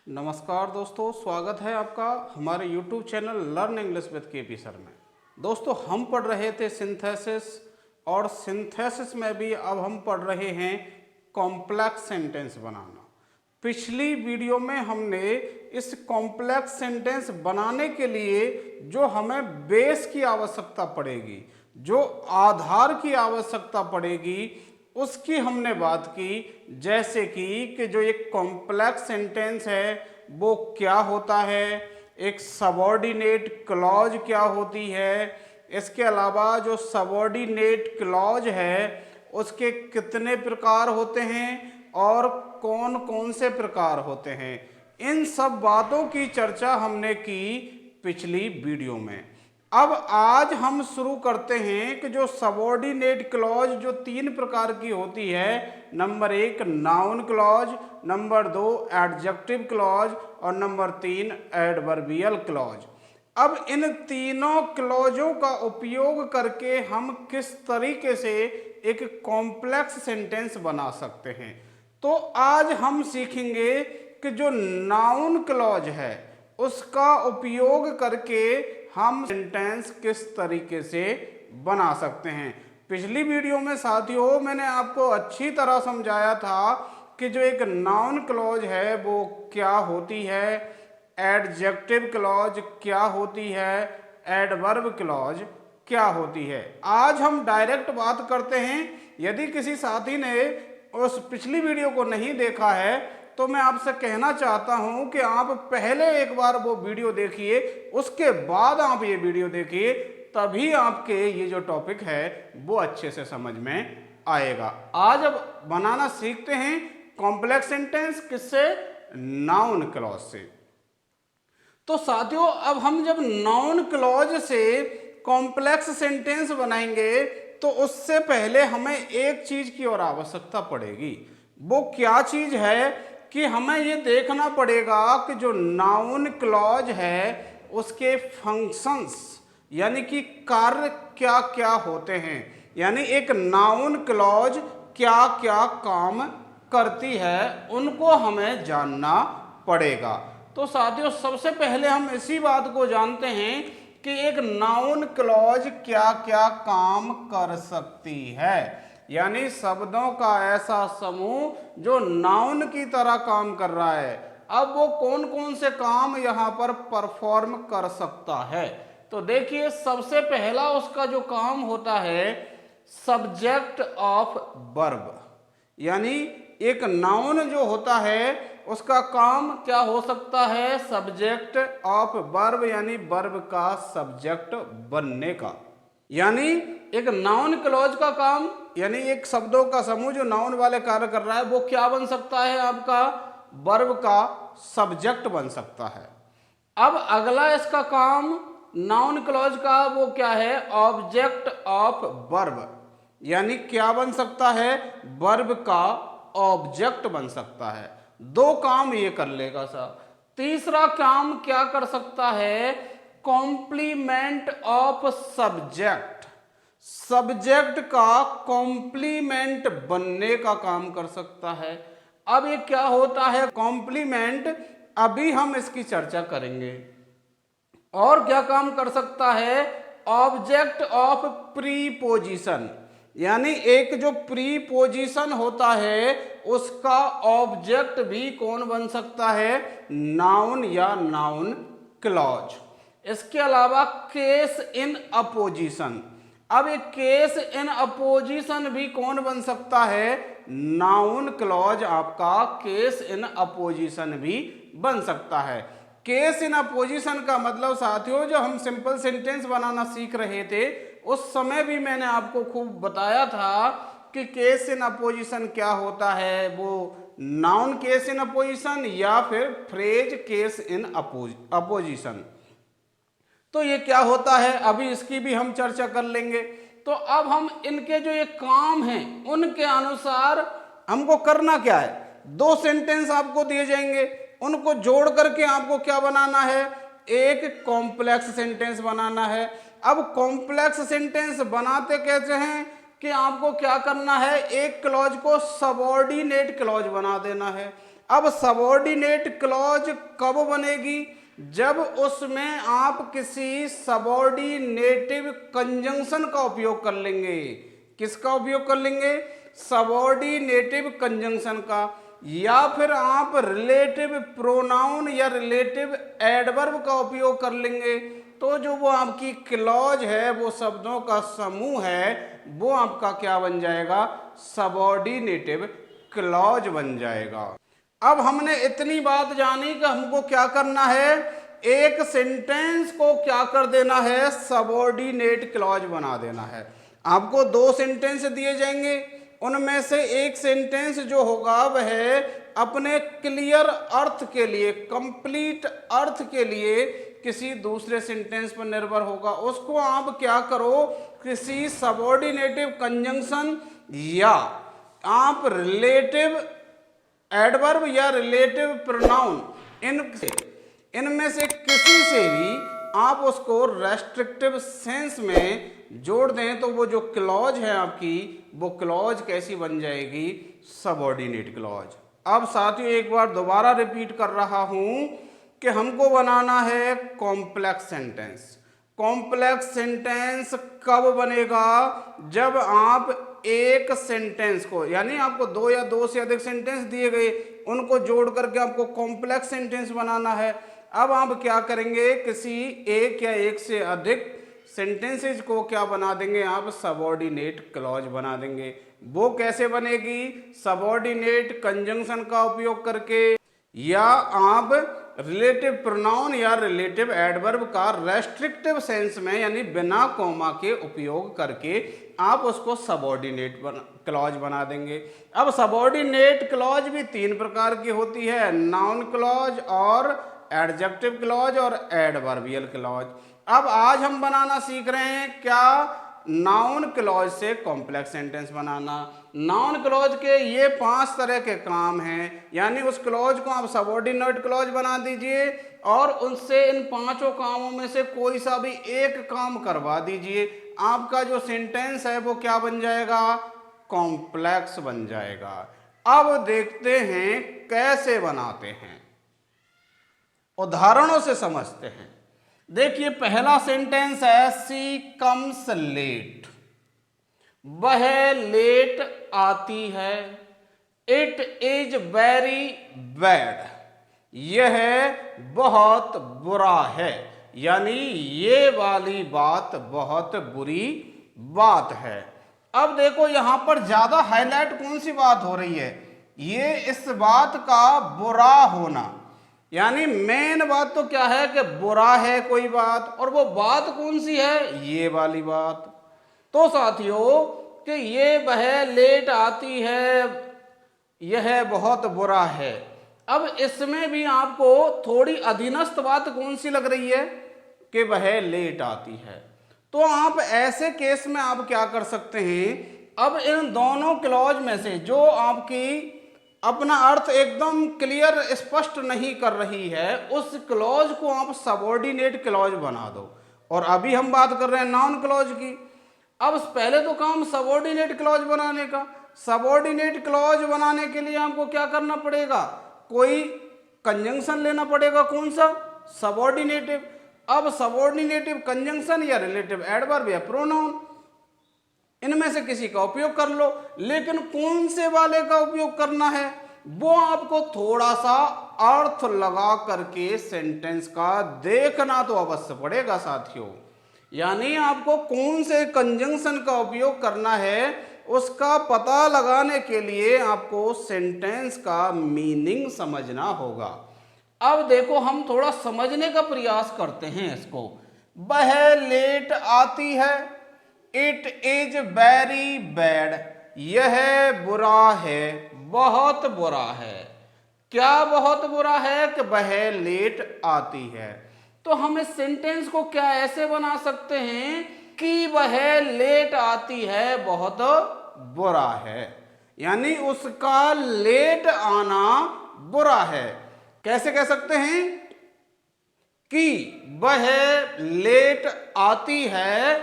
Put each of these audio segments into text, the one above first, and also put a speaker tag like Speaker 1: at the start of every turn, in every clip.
Speaker 1: नमस्कार दोस्तों, स्वागत है आपका हमारे YouTube channel learn English with KP sir में। दोस्तों, हम पढ़ रहे थे सिंथेसिस और सिंथेसिस में भी अब हम पढ़ रहे हैं कॉम्प्लेक्स सेंटेंस बनाना। पिछली वीडियो में हमने इस कॉम्प्लेक्स सेंटेंस बनाने के लिए जो हमें बेस की आवश्यकता पड़ेगी, जो आधार की आवश्यकता पड़ेगी, उसकी हमने बात की। जैसे कि जो एक कॉम्प्लेक्स सेंटेंस है वो क्या होता है, एक सबऑर्डिनेट क्लॉज क्या होती है, इसके अलावा जो सबऑर्डिनेट क्लॉज है उसके कितने प्रकार होते हैं और कौन कौन से प्रकार होते हैं, इन सब बातों की चर्चा हमने की पिछली वीडियो में। अब आज हम शुरू करते हैं कि जो सबऑर्डिनेट क्लॉज जो तीन प्रकार की होती है, number 1 noun clause, number 2 adjective clause और नंबर 3 एडवर्बियल क्लॉज। अब इन तीनों क्लॉजों का उपयोग करके हम किस तरीके से एक कॉम्प्लेक्स सेंटेंस बना सकते हैं। तो आज हम सीखेंगे कि जो नाउन क्लॉज है उसका उपयोग करके हम सेंटेंस किस तरीके से बना सकते हैं। पिछली वीडियो में साथियों मैंने आपको अच्छी तरह समझाया था कि जो एक नाउन क्लॉज है वो क्या होती है, एडजेक्टिव क्लॉज क्या होती है, एडवर्ब क्लॉज क्या होती है। आज हम डायरेक्ट बात करते हैं। यदि किसी साथी ने उस पिछली वीडियो को नहीं देखा है तो मैं आपसे कहना चाहता हूं कि आप पहले एक बार वो वीडियो देखिए, उसके बाद आप ये वीडियो देखिए, तभी आपके ये जो टॉपिक है वो अच्छे से समझ में आएगा। आज अब बनाना सीखते हैं कॉम्प्लेक्स सेंटेंस, किससे? नाउन क्लॉज से। तो साथियों, अब हम जब नाउन क्लॉज से कॉम्प्लेक्स सेंटेंस बनाएंगे तो उससे पहले हमें एक चीज की और आवश्यकता पड़ेगी। वो क्या चीज है कि हमें ये देखना पड़ेगा कि जो नाउन क्लॉज है उसके फंक्शंस यानी कि कार्य क्या क्या होते हैं, यानी एक नाउन क्लॉज क्या क्या काम करती है, उनको हमें जानना पड़ेगा। तो साथियों, सबसे पहले हम इसी बात को जानते हैं कि एक नाउन क्लॉज क्या क्या काम कर सकती है, यानी शब्दों का ऐसा समूह जो नाउन की तरह काम कर रहा है। अब वो कौन कौन से काम यहाँ पर परफॉर्म कर सकता है, तो देखिए सबसे पहला उसका जो काम होता है सब्जेक्ट ऑफ वर्ब, यानी एक नाउन जो होता है उसका काम क्या हो सकता है, सब्जेक्ट ऑफ वर्ब, यानी वर्ब का सब्जेक्ट बनने का। यानी एक नाउन क्लॉज का काम, यानी एक शब्दों का समूह जो नाउन वाले कार्य कर रहा है वो क्या बन सकता है, आपका वर्ब का सब्जेक्ट बन सकता है। अब अगला इसका काम नाउन क्लॉज का वो क्या है, ऑब्जेक्ट ऑफ वर्ब, यानी क्या बन सकता है, वर्ब का ऑब्जेक्ट बन सकता है। दो काम ये कर लेगा साहब। तीसरा काम क्या कर सकता है, कॉम्प्लीमेंट ऑफ सब्जेक्ट, सब्जेक्ट का कॉम्प्लीमेंट बनने का काम कर सकता है। अब ये क्या होता है कॉम्प्लीमेंट, अभी हम इसकी चर्चा करेंगे। और क्या काम कर सकता है, ऑब्जेक्ट ऑफ प्रीपोजिशन, यानी एक जो प्रीपोजिशन होता है उसका ऑब्जेक्ट भी कौन बन सकता है, नाउन या नाउन क्लॉज। इसके अलावा केस इन अपोजिशन, अब एक केस इन अपोजिशन भी कौन बन सकता है, नाउन क्लॉज आपका केस इन अपोजिशन भी बन सकता है। केस इन अपोजिशन का मतलब साथियों, जो हम सिंपल सेंटेंस बनाना सीख रहे थे उस समय भी मैंने आपको खूब बताया था कि केस इन अपोजिशन क्या होता है, वो नाउन केस इन अपोजिशन या फिर फ्रेज केस इन अपोजिशन। तो ये क्या होता है अभी इसकी भी हम चर्चा कर लेंगे। तो अब हम इनके जो ये काम हैं उनके अनुसार हमको करना क्या है, दो सेंटेंस आपको दिए जाएंगे, उनको जोड़ करके आपको क्या बनाना है, एक कॉम्प्लेक्स सेंटेंस बनाना है। अब कॉम्प्लेक्स सेंटेंस बनाते कैसे हैं कि आपको क्या करना है, एक क्लॉज को सबऑर्डिनेट क्लॉज बना देना है। अब सबऑर्डिनेट क्लॉज कब बनेगी? जब उसमें आप किसी सबऑर्डिनेटिव कंजंक्शन का उपयोग कर लेंगे। किसका उपयोग कर लेंगे? सबऑर्डिनेटिव कंजंक्शन का, या फिर आप रिलेटिव प्रोनाउन या रिलेटिव एडवर्ब का उपयोग कर लेंगे। तो जो वो आपकी क्लॉज है, वो शब्दों का समूह है, वो आपका क्या बन जाएगा? सबऑर्डिनेटिव क्लॉज बन जाएगा। अब हमने इतनी बात जानी कि हमको क्या करना है, एक सेंटेंस को क्या कर देना है? सबऑर्डिनेट क्लॉज बना देना है। आपको दो सेंटेंस दिए जाएंगे, उनमें से एक सेंटेंस जो होगा वह अपने क्लियर अर्थ के लिए, कंप्लीट अर्थ के लिए किसी दूसरे सेंटेंस पर निर्भर होगा। उसको आप क्या करो, किसी सबऑर्डिनेटिव कंजंक्शन या आप रिलेटिव एडवर्ब या रिलेटिव प्रोनाउन इनमें से किसी से भी आप उसको रेस्ट्रिक्टिव सेंस में जोड़ दें तो वो जो क्लॉज है आपकी, वो क्लॉज कैसी बन जाएगी? Subordinate clause. अब साथियों एक बार दोबारा रिपीट कर रहा हूं कि हमको बनाना है कॉम्प्लेक्स सेंटेंस। कॉम्प्लेक्स सेंटेंस कब बनेगा? जब आप एक सेंटेंस को, यानी आपको दो या दो से अधिक सेंटेंस दिए गए, उनको जोड़ करके आपको कॉम्प्लेक्स सेंटेंस बनाना है। अब आप क्या करेंगे, किसी एक या एक से अधिक सेंटेंसेज को क्या बना देंगे? आप सबऑर्डिनेट क्लॉज बना देंगे। वो कैसे बनेगी? सबऑर्डिनेट कंजंक्शन का उपयोग करके, या आप रिलेटिव प्रोनाउन या रिलेटिव एडवर्ब का रेस्ट्रिक्टिव सेंस में, यानी बिना कॉमा के उपयोग करके आप उसको सबऑर्डिनेट क्लॉज बना देंगे। अब सबऑर्डिनेट क्लॉज भी तीन प्रकार की होती है, नाउन क्लॉज और एडजेक्टिव क्लॉज और एडवर्बियल क्लॉज। अब आज हम बनाना सीख रहे हैं क्या? नाउन क्लॉज से कॉम्प्लेक्स सेंटेंस बनाना। नाउन क्लॉज के ये 5 तरह के काम हैं, यानी उस क्लॉज को आप सबऑर्डिनेट क्लॉज बना दीजिए और उनसे इन 5 कामों में से कोई सा भी एक काम करवा दीजिए। आपका जो सेंटेंस है वो क्या बन जाएगा? कॉम्प्लेक्स बन जाएगा। अब देखते हैं कैसे बनाते हैं, उदाहरणों से समझते हैं। देखिए पहला सेंटेंस है, सी कम्स लेट। वह लेट आती है। It is very bad. यह बहुत बुरा है, यानी ये वाली बात बहुत बुरी बात है। अब देखो यहां पर ज्यादा हाईलाइट कौन सी बात हो रही है? ये इस बात का बुरा होना, यानी मेन बात तो क्या है कि बुरा है कोई बात, और वो बात कौन सी है? ये वाली बात। तो साथियों कि ये वह लेट आती है, यह बहुत बुरा है। अब इसमें भी आपको थोड़ी अधीनस्थ बात कौन सी लग रही है? कि वह लेट आती है। तो आप ऐसे केस में आप क्या कर सकते हैं? अब इन दोनों क्लॉज में से जो आपकी अपना अर्थ एकदम क्लियर स्पष्ट नहीं कर रही है, उस क्लॉज को आप सबऑर्डिनेट क्लॉज बना दो। और अभी हम बात कर रहे हैं नाउन क्लॉज की। अब पहले तो काम सबऑर्डिनेट क्लॉज बनाने का। सबऑर्डिनेट क्लॉज बनाने के लिए आपको क्या करना पड़ेगा? कोई कंजंक्शन लेना पड़ेगा। कौन सा? सबऑर्डिनेटिव। अब सबऑर्डिनेटिव कंजंक्शन या रिलेटिव एडवर्ब या प्रोनाउन, इनमें से किसी का उपयोग कर लो। लेकिन कौन से वाले का उपयोग करना है, वो आपको थोड़ा सा अर्थ लगा करके सेंटेंस का देखना तो अवश्य पड़ेगा साथियों। यानी आपको कौन से कंजंक्शन का उपयोग करना है, उसका पता लगाने के लिए आपको सेंटेंस का मीनिंग समझना होगा। अब देखो हम थोड़ा समझने का प्रयास करते हैं इसको। वह लेट आती है। It is very bad. यह बुरा है, बहुत बुरा है। क्या बहुत बुरा है? कि वह लेट आती है। तो हम इस सेंटेंस को क्या ऐसे बना सकते हैं कि वह लेट आती है, बहुत बुरा है, यानी उसका लेट आना बुरा है। कैसे कह सकते हैं? कि वह लेट आती है,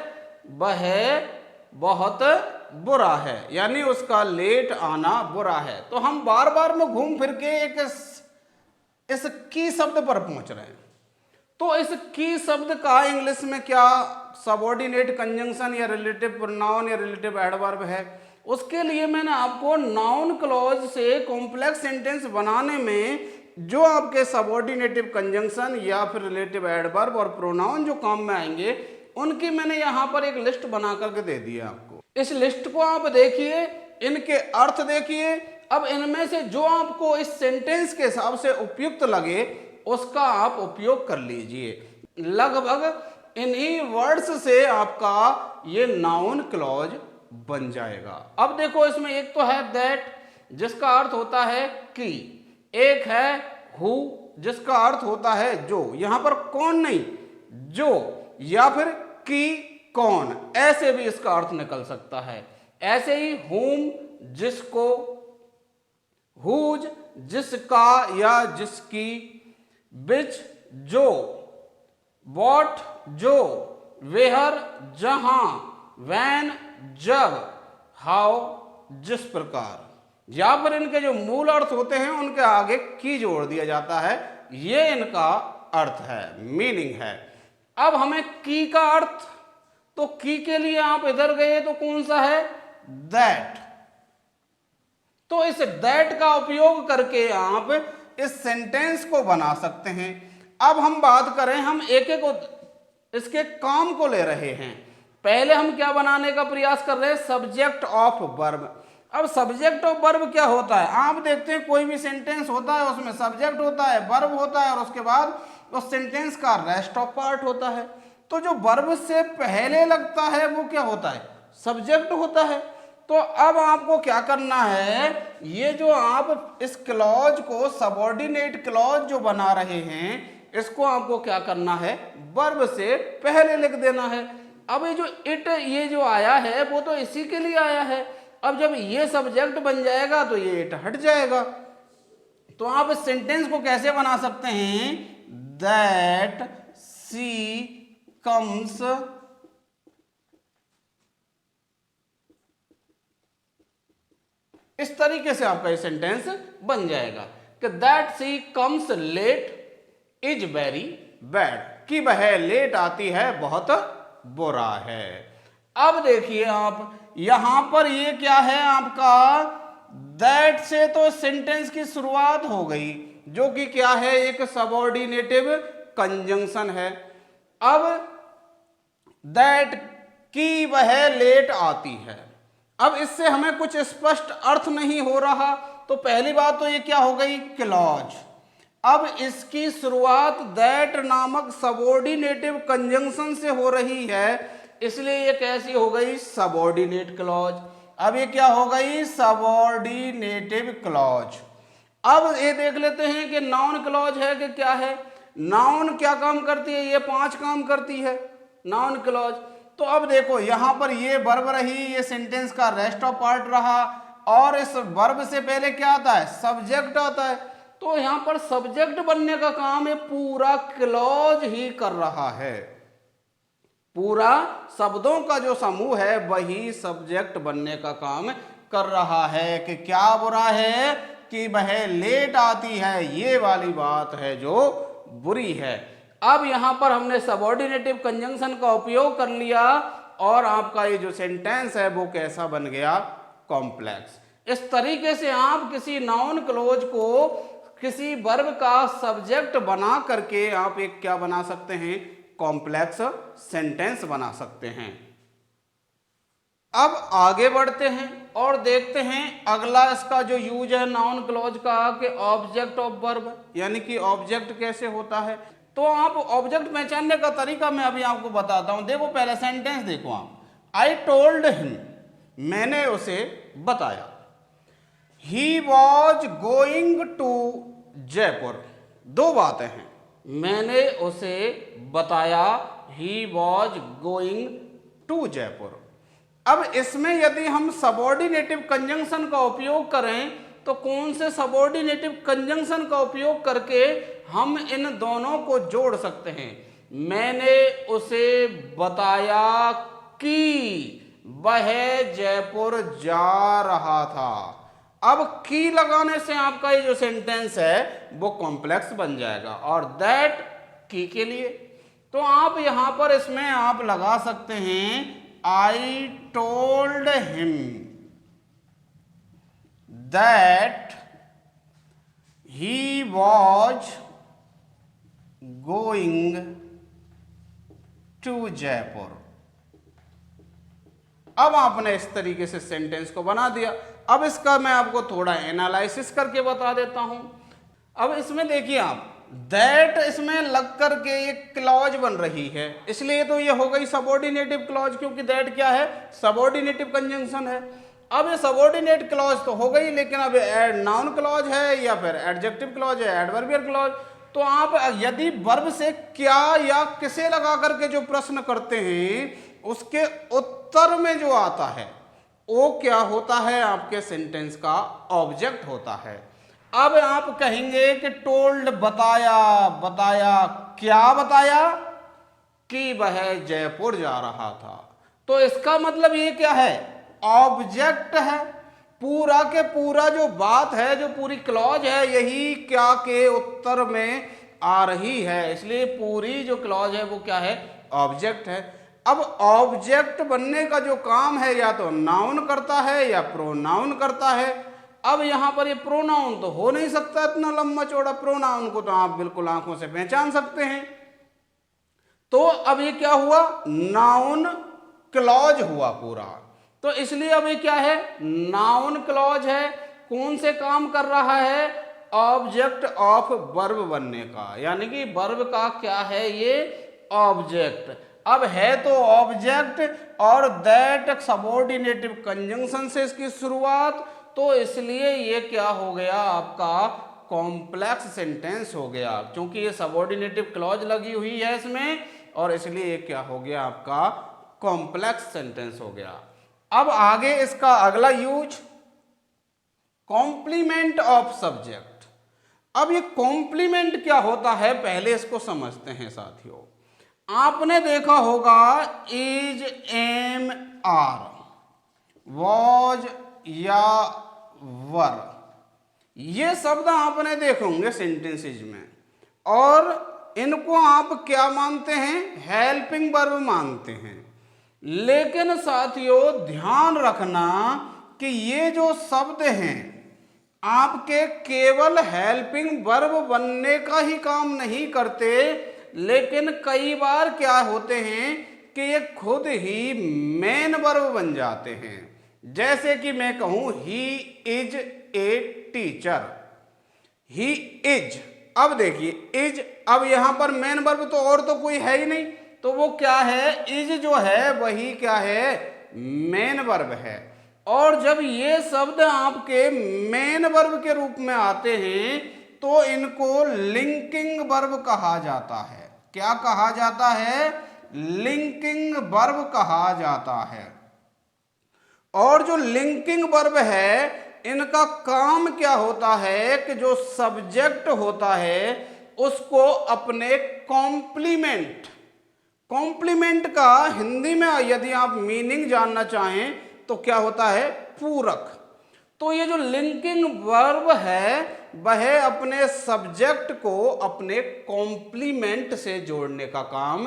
Speaker 1: वह बहुत बुरा है, यानी उसका लेट आना बुरा है। तो हम बार बार में घूम फिर के एक इस की शब्द पर पहुंच रहे हैं। तो इस की शब्द का इंग्लिश में क्या सबऑर्डिनेट कंजंक्शन या रिलेटिव प्रोनाउन या रिलेटिव एडवर्ब है। उसके लिए मैंने आपको नाउन क्लॉज से कॉम्प्लेक्स सेंटेंस बनाने में जो आपके सबऑर्डिनेटिव कंजंक्शन या फिर रिलेटिव एडवर्ब और प्रोनाउन जो काम में आएंगे उनकी मैंने यहाँ पर एक लिस्ट बना करके दे दी है आपको। इस लिस्ट को आप देखिए, इनके अर्थ देखिए। अब इनमें से जो आपको इस सेंटेंस के हिसाब से उपयुक्त लगे उसका आप उपयोग कर लीजिए। लगभग इन्हीं वर्ड्स से आपका ये नाउन क्लॉज बन जाएगा। अब देखो, इसमें एक तो है दैट जिसका अर्थ होता है कि, एक है हु जिसका अर्थ होता है जो, यहां पर कौन नहीं जो, या फिर कि कौन, ऐसे भी इसका अर्थ निकल सकता है। ऐसे ही हुम जिसको, हुज जिसका या जिसकी, बिच जो, वॉट जो, वेहर जहां, वैन जब, हाउ जिस प्रकार, या फिर इनके जो मूल अर्थ होते हैं उनके आगे की जोड़ दिया जाता है। ये इनका अर्थ है, मीनिंग है। अब हमें की का अर्थ, तो की के लिए आप इधर गए तो कौन सा है, दैट। तो इस दैट का उपयोग करके आप इस सेंटेंस को बना सकते हैं। अब हम बात करें, हम एक एक इसके काम को ले रहे हैं। पहले हम क्या बनाने का प्रयास कर रहे हैं, सब्जेक्ट ऑफ वर्ब। अब सब्जेक्ट ऑफ वर्ब क्या होता है, आप देखते हैं कोई भी सेंटेंस होता है उसमें सब्जेक्ट होता है, वर्ब होता है और उसके बाद उस सेंटेंस का रेस्ट ऑफ पार्ट होता है। तो जो वर्ब से पहले लगता है वो क्या होता है, सब्जेक्ट होता है। तो अब आपको क्या करना है, ये जो आप इस क्लॉज को सबऑर्डिनेट क्लॉज जो बना रहे हैं इसको आपको क्या करना है, वर्ब से पहले लिख देना है। अब ये जो इट ये जो आया है वो तो इसी के लिए आया है। अब जब ये सब्जेक्ट बन जाएगा तो ये इट हट जाएगा। तो आप इस सेंटेंस को कैसे बना सकते हैं, दैट सी कम्स, इस तरीके से आपका ये सेंटेंस बन जाएगा कि that she comes late is very bad, कि वह लेट आती है बहुत बुरा है। अब देखिए आप यहां पर ये क्या है आपका, दैट से तो सेंटेंस की शुरुआत हो गई जो कि क्या है, एक सबऑर्डिनेटिव कंजंक्शन है। अब दैट की वह लेट आती है, अब इससे हमें कुछ स्पष्ट अर्थ नहीं हो रहा। तो पहली बात तो ये क्या हो गई, क्लॉज। अब इसकी शुरुआत दैट नामक सबऑर्डिनेटिव कंजंक्शन से हो रही है, इसलिए ये कैसी हो गई, सबऑर्डिनेट क्लॉज। अब ये क्या हो गई, सबऑर्डिनेटिव क्लॉज। अब ये देख लेते हैं कि नाउन क्लॉज है कि क्या है। नाउन क्या काम करती है, ये 5 काम करती है नाउन क्लॉज। तो अब देखो यहां पर ये वर्ब रही, ये सेंटेंस का रेस्ट ऑफ पार्ट रहा, और इस वर्ब से पहले क्या आता है, सब्जेक्ट आता है। तो यहां पर सब्जेक्ट बनने का काम ये पूरा क्लॉज ही कर रहा है। पूरा शब्दों का जो समूह है वही सब्जेक्ट बनने का काम कर रहा है कि क्या बुरा है, कि वह लेट आती है, ये वाली बात है जो बुरी है। अब यहां पर हमने सबऑर्डिनेटिव कंजंक्शन का उपयोग कर लिया और आपका ये जो सेंटेंस है वो कैसा बन गया, कॉम्प्लेक्स। इस तरीके से आप किसी नाउन क्लोज को किसी वर्ब का सब्जेक्ट बना करके आप एक क्या बना सकते हैं, कॉम्प्लेक्स सेंटेंस बना सकते हैं। अब आगे बढ़ते हैं और देखते हैं अगला इसका जो यूज है नाउन क्लॉज का, कि ऑब्जेक्ट ऑफ वर्ब, यानी कि ऑब्जेक्ट कैसे होता है। तो आप ऑब्जेक्ट पहचानने का तरीका मैं अभी आपको बताता हूं। देखो पहले सेंटेंस देखो आप, आई टोल्ड हिम, मैंने उसे बताया। He was going to Jaipur, 2 बातें हैं, मैंने उसे बताया, he was going to Jaipur. अब इसमें यदि हम सबऑर्डिनेटिव कंजंक्शन का उपयोग करें तो कौन से सबऑर्डिनेटिव कंजंक्शन का उपयोग करके हम इन दोनों को जोड़ सकते हैं। मैंने उसे बताया कि वह जयपुर जा रहा था। अब की लगाने से आपका ये जो सेंटेंस है वो कॉम्प्लेक्स बन जाएगा, और दैट की के लिए तो आप यहां पर इसमें आप लगा सकते हैं I told him that he was going to Jaipur. अब आपने इस तरीके से सेंटेंस को बना दिया। अब इसका मैं आपको थोड़ा एनालिसिस करके बता देता हूं। अब इसमें देखिए आप दैट इसमें लग करके एक क्लॉज बन रही है, इसलिए तो ये हो गई सबऑर्डिनेटिव क्लॉज, क्योंकि दैट क्या है, सबऑर्डिनेटिव कंजंक्शन है। अब ये सबऑर्डिनेट क्लॉज तो हो गई, लेकिन अब नाउन क्लॉज है या फिर एडजेक्टिव क्लॉज है, एडवर्बियल क्लॉज। तो आप यदि वर्ब से क्या या किसे लगा करके जो प्रश्न करते हैं उसके उत्तर में जो आता है वो क्या होता है, आपके सेंटेंस का ऑब्जेक्ट होता है। अब आप कहेंगे कि टोल्ड बताया, बताया क्या बताया, कि वह जयपुर जा रहा था। तो इसका मतलब ये क्या है, ऑब्जेक्ट है। पूरा के पूरा जो बात है, जो पूरी क्लॉज है, यही क्या के उत्तर में आ रही है, इसलिए पूरी जो क्लॉज है वो क्या है, ऑब्जेक्ट है। अब ऑब्जेक्ट बनने का जो काम है या तो नाउन करता है या प्रोनाउन करता है। अब यहां पर ये प्रोनाउन तो हो नहीं सकता इतना लंबा चौड़ा, प्रोनाउन को तो आप बिल्कुल आंखों से पहचान सकते हैं। तो अब ये क्या हुआ, नाउन क्लॉज हुआ पूरा। तो इसलिए अब ये क्या है, नाउन क्लॉज है। कौन से काम कर रहा है, ऑब्जेक्ट ऑफ वर्ब बनने का, यानी कि वर्ब का क्या है ये ऑब्जेक्ट। अब है तो ऑब्जेक्ट और दैट सबऑर्डिनेटिव कंजंक्शन से इसकी शुरुआत, तो इसलिए ये क्या हो गया आपका कॉम्प्लेक्स सेंटेंस हो गया, क्योंकि ये सबऑर्डिनेटिव क्लॉज लगी हुई है इसमें, और इसलिए ये क्या हो गया आपका कॉम्प्लेक्स सेंटेंस हो गया। अब आगे इसका अगला यूज कॉम्प्लीमेंट ऑफ सब्जेक्ट। अब ये कॉम्प्लीमेंट क्या होता है पहले इसको समझते हैं साथियों। आपने देखा होगा इज, एम, आर, वॉज या वर, ये शब्द आपने देखे होंगे सेंटेंसेज में, और इनको आप क्या मानते हैं, हेल्पिंग वर्ब मानते हैं। लेकिन साथियों ध्यान रखना कि ये जो शब्द हैं आपके केवल हेल्पिंग वर्ब बनने का ही काम नहीं करते, लेकिन कई बार क्या होते हैं कि ये खुद ही मेन वर्ब बन जाते हैं। जैसे कि मैं कहूं he is a teacher, he is, अब देखिए इज, अब यहां पर मेन वर्ब तो और तो कोई है ही नहीं, तो वो क्या है, इज जो है वही क्या है, मेन वर्ब है। और जब ये शब्द आपके मेन वर्ब के रूप में आते हैं तो इनको लिंकिंग वर्ब कहा जाता है। क्या कहा जाता है, लिंकिंग वर्ब कहा जाता है। और जो लिंकिंग वर्ब है इनका काम क्या होता है कि जो सब्जेक्ट होता है उसको अपने कॉम्प्लीमेंट, कॉम्प्लीमेंट का हिंदी में यदि आप मीनिंग जानना चाहें तो क्या होता है, पूरक। तो ये जो लिंकिंग वर्ब है वह अपने सब्जेक्ट को अपने कॉम्प्लीमेंट से जोड़ने का काम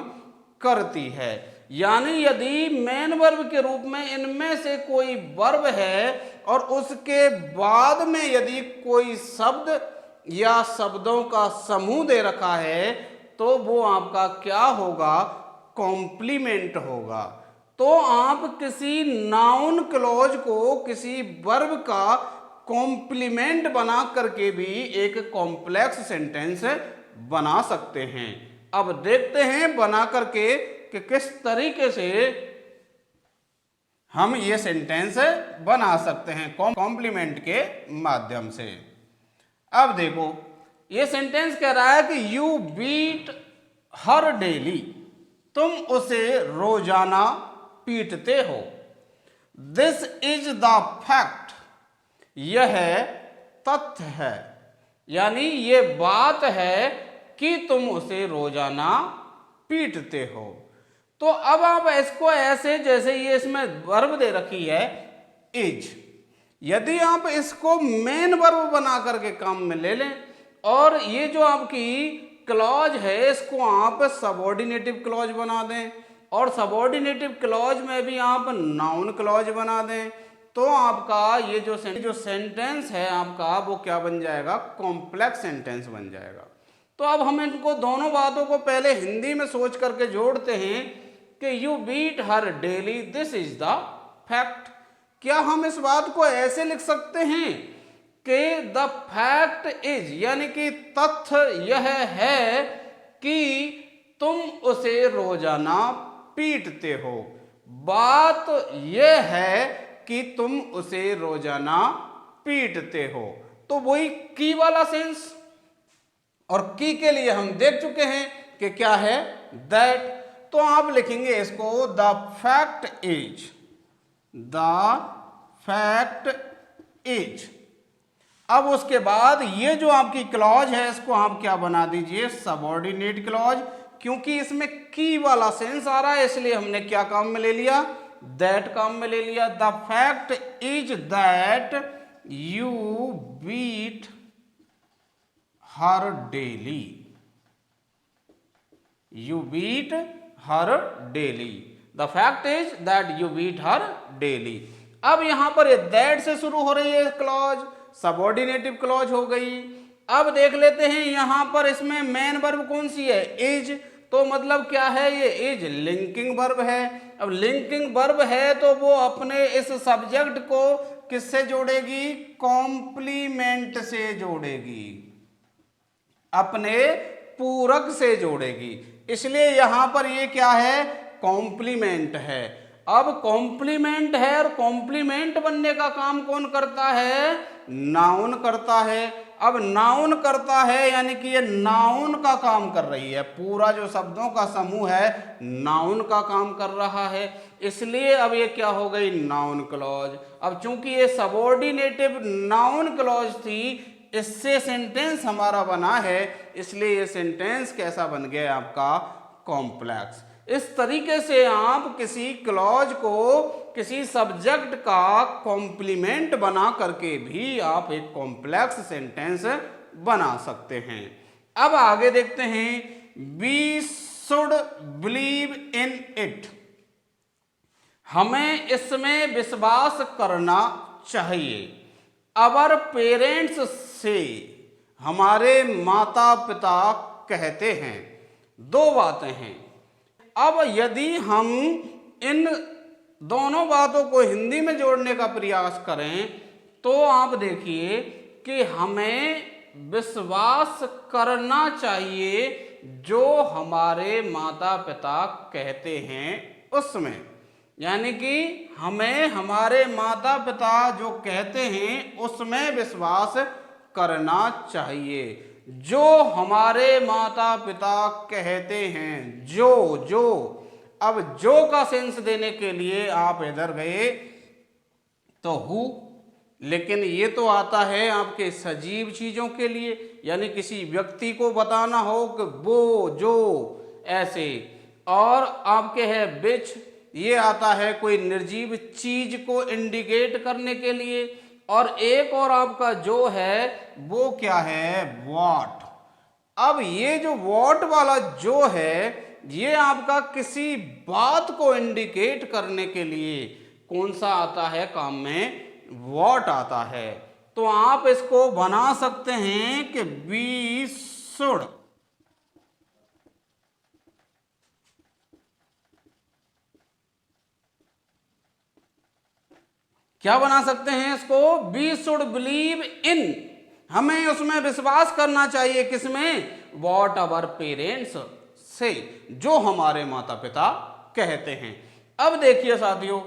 Speaker 1: करती है। यानी यदि मेन वर्ब के रूप में इनमें से कोई वर्ब है और उसके बाद में यदि कोई शब्द या शब्दों का समूह दे रखा है तो वो आपका क्या होगा, कॉम्प्लीमेंट होगा। तो आप किसी नाउन क्लॉज को किसी वर्ब का कॉम्प्लीमेंट बना करके भी एक कॉम्प्लेक्स सेंटेंस बना सकते हैं। अब देखते हैं बना करके कि किस तरीके से हम ये सेंटेंस बना सकते हैं कॉम्प्लीमेंट के माध्यम से। अब देखो ये सेंटेंस कह रहा है कि यू बीट हर डेली, तुम उसे रोजाना पीटते हो। दिस इज द फैक्ट, यह तथ्य है, यानी ये बात है कि तुम उसे रोजाना पीटते हो। तो अब आप इसको ऐसे, जैसे ये इसमें वर्ब दे रखी है इज, यदि आप इसको मेन वर्ब बना करके काम में ले लें और ये जो आपकी क्लॉज है इसको आप सबऑर्डिनेटिव क्लॉज बना दें और सबऑर्डिनेटिव क्लॉज में भी आप नाउन क्लॉज बना दें, तो आपका ये जो सेंटेंस है आपका वो क्या बन जाएगा, कॉम्प्लेक्स सेंटेंस बन जाएगा। तो अब हम इनको दोनों बातों को पहले हिंदी में सोच करके जोड़ते हैं कि you beat her daily, this is the fact. क्या हम इस बात को ऐसे लिख सकते हैं कि द फैक्ट इज, यानी कि तथ्य यह है कि तुम उसे रोजाना पीटते हो, बात यह है कि तुम उसे रोजाना पीटते हो। तो वही की वाला सेंस, और की के लिए हम देख चुके हैं कि क्या है, दैट। तो आप लिखेंगे इसको the fact is, the fact is. अब उसके बाद ये जो आपकी क्लॉज है इसको आप क्या बना दीजिए, सबऑर्डिनेट क्लॉज, क्योंकि इसमें की वाला सेंस आ रहा है इसलिए हमने क्या काम में ले लिया, दैट काम में ले लिया। The fact is that you beat her daily, you beat her daily, the fact is that you beat her daily. अब यहां पर दैट से शुरू हो रही है क्लॉज, सबऑर्डिनेटिव क्लॉज हो गई। अब देख लेते हैं यहां पर इसमें मेन वर्ब कौन सी है, इज, तो मतलब क्या है, ये इज लिंकिंग वर्ब है। अब लिंकिंग वर्ब है तो वो अपने इस सब्जेक्ट को किससे जोड़ेगी, कॉम्प्लीमेंट से जोड़ेगी, अपने पूरक से जोड़ेगी, इसलिए यहां पर ये क्या है, कॉम्प्लीमेंट है। अब कॉम्प्लीमेंट है और कॉम्प्लीमेंट बनने का काम कौन करता है, नाउन करता है। अब नाउन करता है यानी कि ये नाउन का काम कर रही है, पूरा जो शब्दों का समूह है नाउन का काम कर रहा है, इसलिए अब ये क्या हो गई, नाउन क्लॉज। अब चूंकि ये सबऑर्डिनेटिव नाउन क्लॉज थी, इससे सेंटेंस हमारा बना है, इसलिए ये सेंटेंस कैसा बन गया आपका, कॉम्प्लेक्स। इस तरीके से आप किसी क्लॉज को किसी सब्जेक्ट का कॉम्प्लीमेंट बना करके भी आप एक कॉम्प्लेक्स सेंटेंस बना सकते हैं। अब आगे देखते हैं, we should believe in it, हमें इसमें विश्वास करना चाहिए। अवर पेरेंट्स से, हमारे माता पिता कहते हैं। दो बातें हैं। अब यदि हम इन दोनों बातों को हिंदी में जोड़ने का प्रयास करें तो आप देखिए कि हमें विश्वास करना चाहिए जो हमारे माता पिता कहते हैं उसमें, यानी कि हमें हमारे माता पिता जो कहते हैं उसमें विश्वास करना चाहिए। जो हमारे माता पिता कहते हैं, जो अब जो का सेंस देने के लिए आप इधर गए तो हु, लेकिन ये तो आता है आपके सजीव चीजों के लिए, यानी किसी व्यक्ति को बताना हो कि वो जो ऐसे, और आपके है विच, ये आता है कोई निर्जीव चीज को इंडिकेट करने के लिए, और एक और आपका जो है वो क्या है, व्हाट। अब ये जो व्हाट वाला जो है ये आपका किसी बात को इंडिकेट करने के लिए कौन सा आता है काम में, व्हाट आता है। तो आप इसको बना सकते हैं कि वी शुड, क्या बना सकते हैं इसको, वी शुड बिलीव इन, हमें उसमें विश्वास करना चाहिए, किसमें, वॉट अवर पेरेंट्स से, जो हमारे माता पिता कहते हैं। अब देखिए साथियों,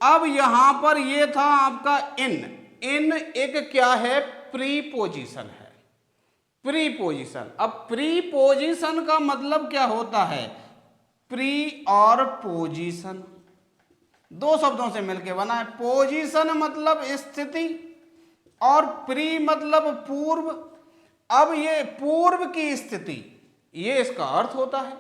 Speaker 1: अब यहां पर ये था आपका इन एक क्या है, प्रीपोजिशन है, प्रीपोजिशन। अब प्रीपोजिशन का मतलब क्या होता है, प्री और पोजीशन दो शब्दों से मिलकर बना है। पोजीशन मतलब स्थिति और प्री मतलब पूर्व। अब ये पूर्व की स्थिति, ये इसका अर्थ होता है।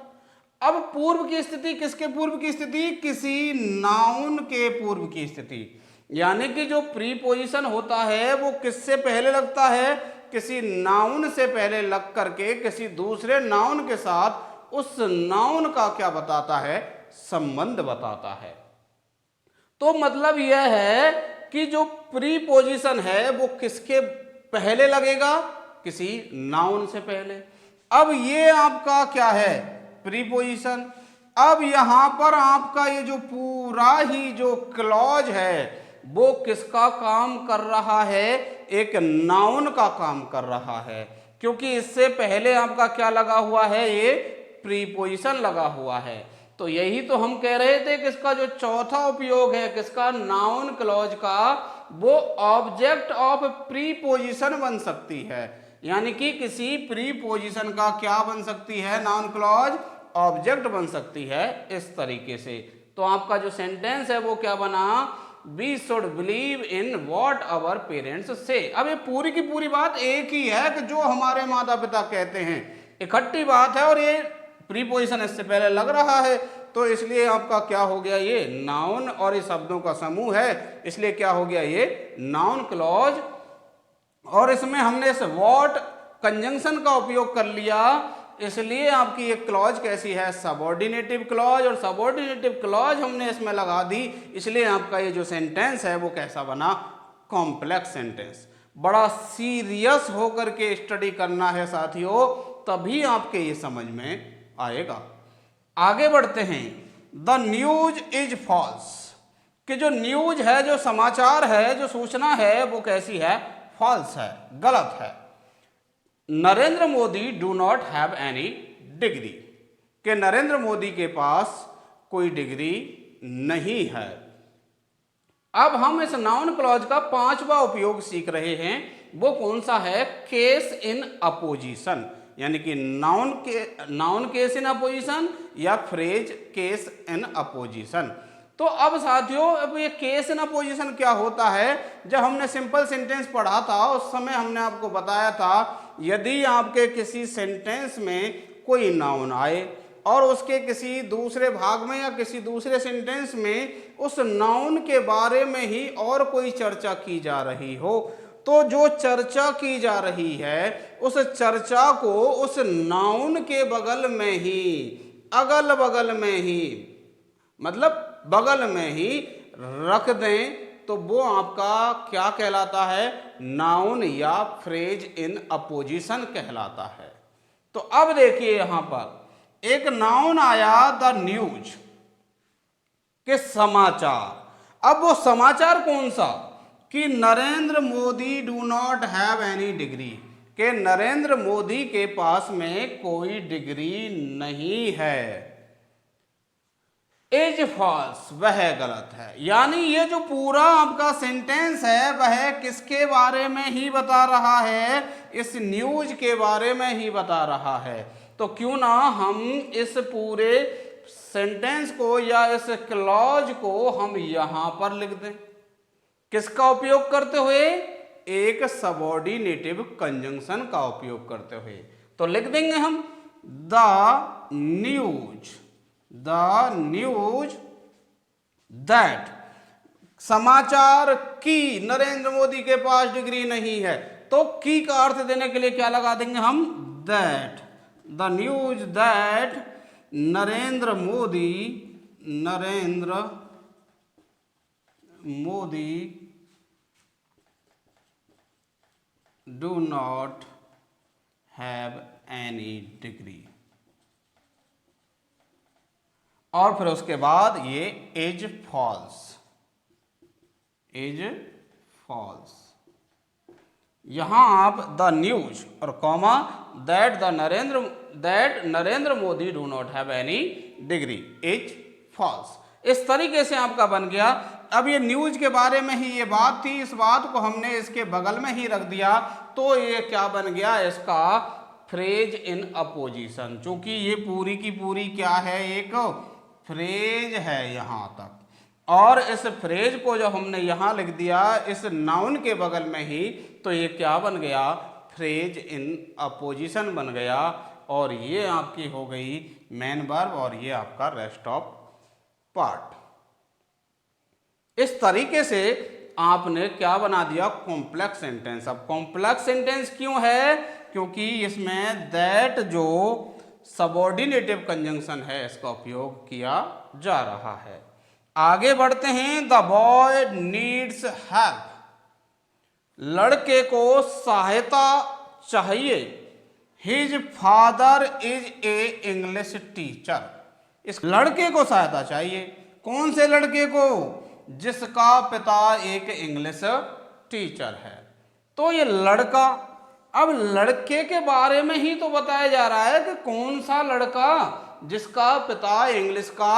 Speaker 1: अब पूर्व की स्थिति, किसके पूर्व की स्थिति? किसी नाउन के पूर्व की स्थिति। यानी कि जो प्रीपोजिशन होता है वो किससे पहले लगता है? किसी नाउन से पहले लग करके किसी दूसरे नाउन के साथ उस नाउन का क्या बताता है? संबंध बताता है। तो मतलब यह है कि जो प्रीपोजिशन है वो किसके पहले लगेगा? किसी नाउन से पहले। अब ये आपका क्या है? प्रीपोजिशन। अब यहां पर आपका ये जो पूरा ही जो क्लॉज है वो किसका काम कर रहा है? एक नाउन का काम कर रहा है, क्योंकि इससे पहले आपका क्या लगा हुआ है? ये प्रीपोजिशन लगा हुआ है। तो यही तो हम कह रहे थे कि इसका जो चौथा उपयोग है किसका? नाउन क्लॉज का, वो ऑब्जेक्ट ऑफ प्रीपोजिशन बन सकती है। यानी कि किसी प्रीपोजिशन का क्या बन सकती है? नाउन क्लॉज ऑब्जेक्ट बन सकती है इस तरीके से। तो आपका जो सेंटेंस है वो क्या बना? We should believe in what our parents से। अब ये पूरी की पूरी बात एक ही है कि जो हमारे माता पिता कहते हैं, इकट्ठी बात है, और ये प्रीपोजिशन इससे पहले लग रहा है, तो इसलिए आपका क्या हो गया? ये नाउन और ये शब्दों का समूह है, इसलिए क्या हो गया? ये नाउन क्लॉज। और इसमें हमने इस वॉट कंजंक्शन का उपयोग कर लिया, इसलिए आपकी ये क्लॉज कैसी है? सबऑर्डिनेटिव क्लॉज। और सबऑर्डिनेटिव क्लॉज हमने इसमें लगा दी, इसलिए आपका ये जो सेंटेंस है वो कैसा बना? Complex sentence. बड़ा सीरियस होकर के स्टडी करना है साथियों, तभी आपके ये समझ में आएगा। आगे बढ़ते हैं। द न्यूज इज फॉल्स, कि जो न्यूज है, जो समाचार है, जो सूचना है, वो कैसी है? फॉल्स है, गलत है। Narendra Modi do not have any degree, कि नरेंद्र मोदी के पास कोई डिग्री नहीं है। अब हम इस नाउन क्लॉज का पांचवा उपयोग सीख रहे हैं, वो कौन सा है? Case in opposition. यानी कि नाउन केस इन अपोजिशन या फ्रेज केस इन अपोजिशन। तो अब साथियों, अब ये केस इन अपोजिशन क्या होता है? जब हमने सिंपल सेंटेंस पढ़ा था उस समय हमने आपको बताया था, यदि आपके किसी सेंटेंस में कोई नाउन आए और उसके किसी दूसरे भाग में या किसी दूसरे सेंटेंस में उस नाउन के बारे में ही और कोई चर्चा की जा रही हो, तो जो चर्चा की जा रही है उस चर्चा को उस नाउन के बगल में ही, अगल बगल में ही, मतलब बगल में ही रख दें, तो वो आपका क्या कहलाता है? नाउन या फ्रेज इन अपोजिशन कहलाता है। तो अब देखिए यहां पर एक नाउन आया, द न्यूज, के समाचार। अब वो समाचार कौन सा? कि Narendra Modi do not have any degree, के नरेंद्र मोदी के पास में कोई डिग्री नहीं है। इज फॉल्स, वह गलत है। यानी ये जो पूरा आपका सेंटेंस है वह किसके बारे में ही बता रहा है? इस न्यूज के बारे में ही बता रहा है। तो क्यों ना हम इस पूरे सेंटेंस को या इस क्लॉज को हम यहां पर लिख दें, किसका उपयोग करते हुए? एक सबऑर्डिनेटिव कंजंक्शन का उपयोग करते हुए। तो लिख देंगे हम the news, the news that, समाचार की नरेंद्र मोदी के पास डिग्री नहीं है, तो की का अर्थ देने के लिए क्या लगा देंगे हम? That, the news that Narendra Modi do not have any degree. और फिर उसके बाद ये इज फॉल्स, इज फॉल्स। यहां आप द न्यूज और comma that Narendra Modi do not have any degree, is false. इस तरीके से आपका बन गया। अब ये न्यूज के बारे में ही ये बात थी, इस बात को हमने इसके बगल में ही रख दिया, तो ये क्या बन गया? इसका फ्रेज इन अपोजिशन। चूंकि ये पूरी की पूरी क्या है? एक फ्रेज है यहां तक, और इस फ्रेज को जब हमने यहां लिख दिया इस नाउन के बगल में ही, तो ये क्या बन गया? फ्रेज इन अपोजिशन बन गया। और ये आपकी हो गई मेन वर्ब और ये आपका रेस्ट ऑफ पार्ट। इस तरीके से आपने क्या बना दिया, कॉम्प्लेक्स सेंटेंस। अब कॉम्प्लेक्स सेंटेंस क्यों है, क्योंकि इसमें दैट जो सबऑर्डिनेटिव कंजंक्शन है इसका उपयोग किया जा रहा है। आगे बढ़ते हैं। द बॉय नीड्स हेल्प, लड़के को सहायता चाहिए। His father is a English teacher, इस लड़के को सहायता चाहिए। कौन से लड़के को, जिसका पिता एक इंग्लिश टीचर है। तो ये लड़का, अब लड़के के बारे में ही तो बताया जा रहा है कि कौन सा लड़का, जिसका पिता इंग्लिश का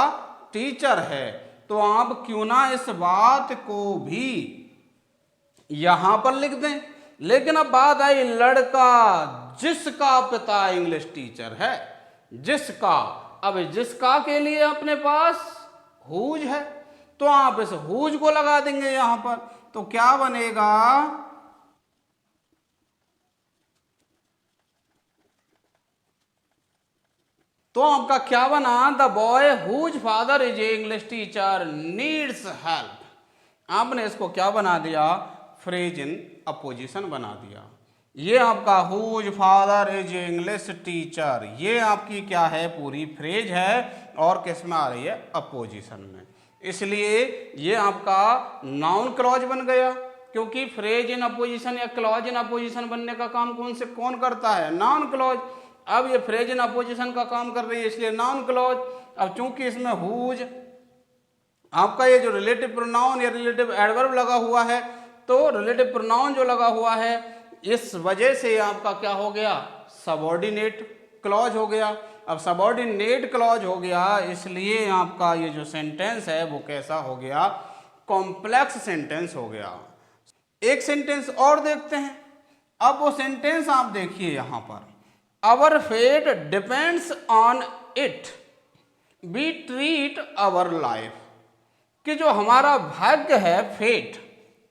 Speaker 1: टीचर है। तो आप क्यों ना इस बात को भी यहां पर लिख दें। लेकिन अब बात आई लड़का जिसका पिता इंग्लिश टीचर है, जिसका। अब जिसका के लिए अपने पास हुज है, तो आप इस हुज को लगा देंगे यहां पर। तो क्या बनेगा, तो आपका क्या बना, the boy whose father is a English teacher needs help. आपने इसको क्या बना दिया, फ्रेज इन अपोजिशन बना दिया। ये आपका whose father is a English teacher, ये आपकी क्या है, पूरी फ्रेज है और किस में आ रही है, अपोजिशन में। इसलिए ये आपका नाउन क्लॉज बन गया, क्योंकि फ्रेज इन अपोजिशन या क्लॉज इन अपोजिशन बनने का काम कौन करता है, नाउन क्लॉज। अब ये फ्रेज इन अपोजिशन का काम कर रही है, इसलिए नाउन क्लॉज। अब चूंकि इसमें हुज आपका ये जो रिलेटिव प्रोनाउन या रिलेटिव एडवर्ब लगा हुआ है, तो रिलेटिव प्रोनाउन जो लगा हुआ है, इस वजह से आपका क्या हो गया, सबऑर्डिनेट क्लॉज हो गया। अब सबऑर्डिनेट क्लॉज हो गया, इसलिए आपका ये जो सेंटेंस है वो कैसा हो गया, कॉम्प्लेक्स सेंटेंस हो गया। एक सेंटेंस और देखते हैं। अब वो सेंटेंस आप देखिए यहां पर, our fate depends on it, we treat our life, कि जो हमारा भाग्य है, फेट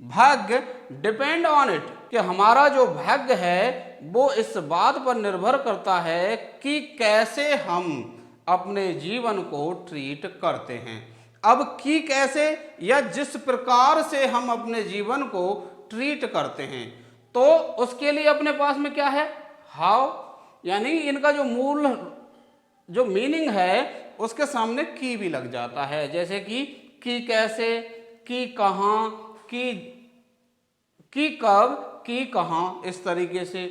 Speaker 1: भाग्य, डिपेंड ऑन इट, कि हमारा जो भाग्य है वो इस बात पर निर्भर करता है कि कैसे हम अपने जीवन को ट्रीट करते हैं। अब कि कैसे या जिस प्रकार से हम अपने जीवन को ट्रीट करते हैं, तो उसके लिए अपने पास में क्या है, हाउ, यानी इनका जो मूल जो मीनिंग है उसके सामने की भी लग जाता है। जैसे कि कैसे, कि कहाँ, कि कब, कि कहाँ, इस तरीके से।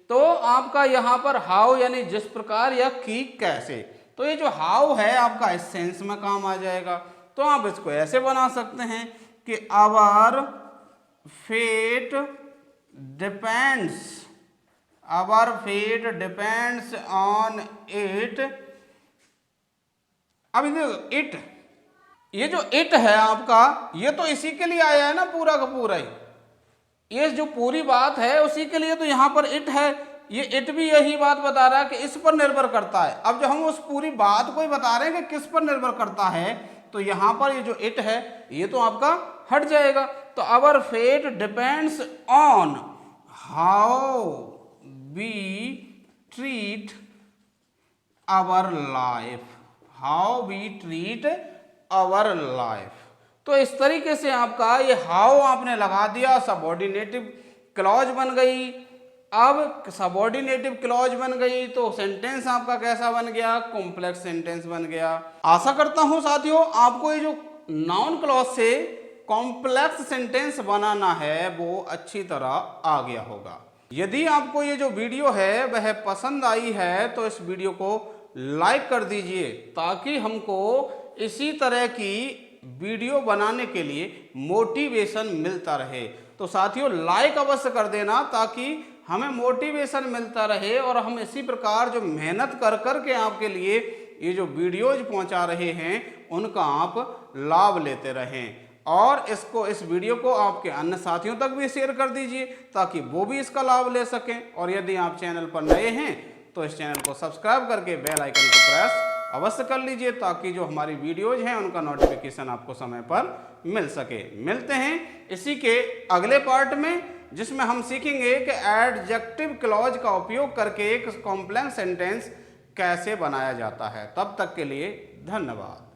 Speaker 1: तो आपका यहाँ पर हाउ यानी जिस प्रकार या कि कैसे, तो ये जो हाउ है आपका इस सेंस में काम आ जाएगा। तो आप इसको ऐसे बना सकते हैं कि our fate depends on it. अब इट, ये जो इट है आपका, ये तो इसी के लिए आया है ना पूरा का पूरा ही, ये जो पूरी बात है उसी के लिए तो यहाँ पर इट है। ये इट भी यही बात बता रहा है कि इस पर निर्भर करता है। अब जब हम उस पूरी बात को ही बता रहे हैं कि किस पर निर्भर करता है, तो यहाँ पर ये जो इट है ये तो आपका हट जाएगा। तो our fate depends on how we treat our life, how we treat our life. तो इस तरीके से आपका ये हाउ आपने लगा दिया, सबऑर्डिनेटिव क्लॉज बन गई। अब सबऑर्डिनेटिव क्लॉज बन गई तो सेंटेंस आपका कैसा बन गया, कॉम्प्लेक्स सेंटेंस बन गया। आशा करता हूं साथियों आपको ये जो नाउन क्लॉज से कॉम्प्लेक्स सेंटेंस बनाना है वो अच्छी तरह आ गया होगा। यदि आपको ये जो वीडियो है वह पसंद आई है तो इस वीडियो को लाइक कर दीजिए, ताकि हमको इसी तरह की वीडियो बनाने के लिए मोटिवेशन मिलता रहे। तो साथियों लाइक अवश्य कर देना, ताकि हमें मोटिवेशन मिलता रहे और हम इसी प्रकार जो मेहनत कर कर के आपके लिए ये जो वीडियोज पहुंचा रहे हैं उनका आप लाभ लेते रहें। और इस वीडियो को आपके अन्य साथियों तक भी शेयर कर दीजिए, ताकि वो भी इसका लाभ ले सकें। और यदि आप चैनल पर नए हैं तो इस चैनल को सब्सक्राइब करके बेल आइकन को प्रेस अवश्य कर लीजिए, ताकि जो हमारी वीडियोज हैं उनका नोटिफिकेशन आपको समय पर मिल सके। मिलते हैं इसी के अगले पार्ट में, जिसमें हम सीखेंगे कि एडजेक्टिव क्लॉज का उपयोग करके एक कॉम्प्लेक्स सेंटेंस कैसे बनाया जाता है। तब तक के लिए धन्यवाद।